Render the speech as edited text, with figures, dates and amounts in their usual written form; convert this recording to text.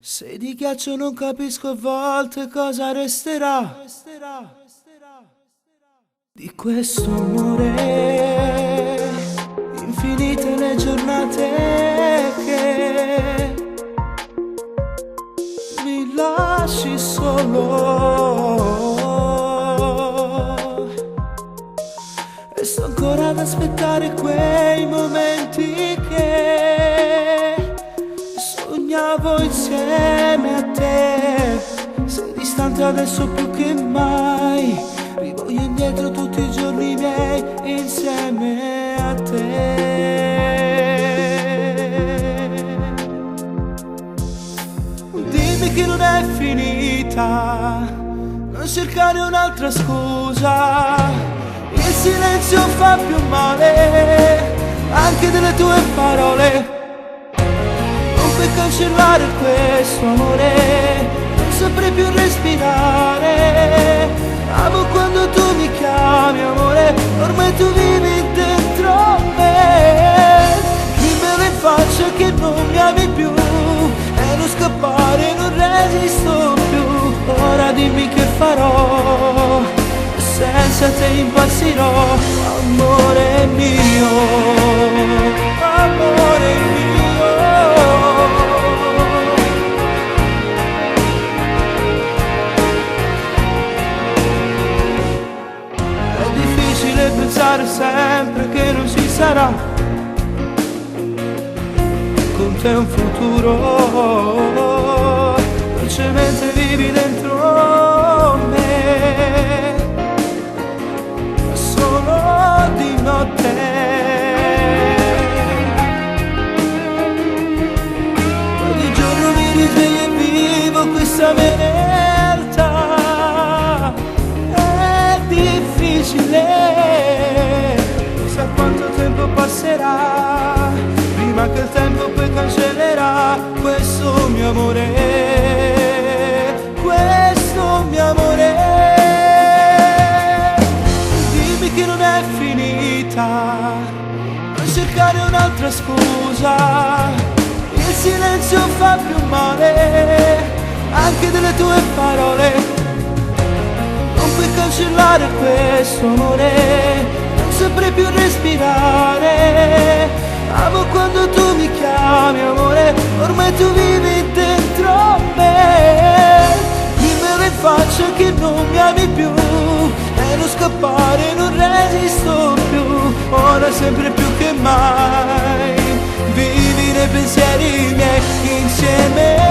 Se di ghiaccio non capisco a volte cosa resterà di questo amore. Infinite le giornate che mi lasci solo e sto ancora ad aspettare quei momenti che sognavo insieme a te. Sei distante adesso più che mai, rivoglio indietro tutti i giorni miei insieme a te. Dimmi che non è finita, non cercare un'altra scusa. Il silenzio fa più male anche delle tue parole. Non puoi cancellare questo amore, non saprei più respirare. Amo quando tu mi chiami amore, ormai tu vivi dentro me. Dimmelo in faccia che non mi ami più e non scappare, non resisto più. Ora dimmi che farò, senza te impazzirò. Amore mio, amore mio. Pensare sempre che non si sarà con te un futuro, dolcemente vivi dentro me, solo di notte. Poi di giorno mi risveglio e vivo questa mia realtà. È difficile, quanto tempo passerà prima che il tempo poi cancellerà questo mio amore, questo mio amore. Dimmi che non è finita, non cercare un'altra scusa. Il silenzio fa più male anche delle tue parole. Non puoi cancellare questo amore, non saprei più respirare. Amo quando tu mi chiami amore, ormai tu vivi dentro me. Dimmelo in faccia che non mi ami più e non scappare, non resisto più. Ora sempre più che mai vivi nei pensieri miei insieme.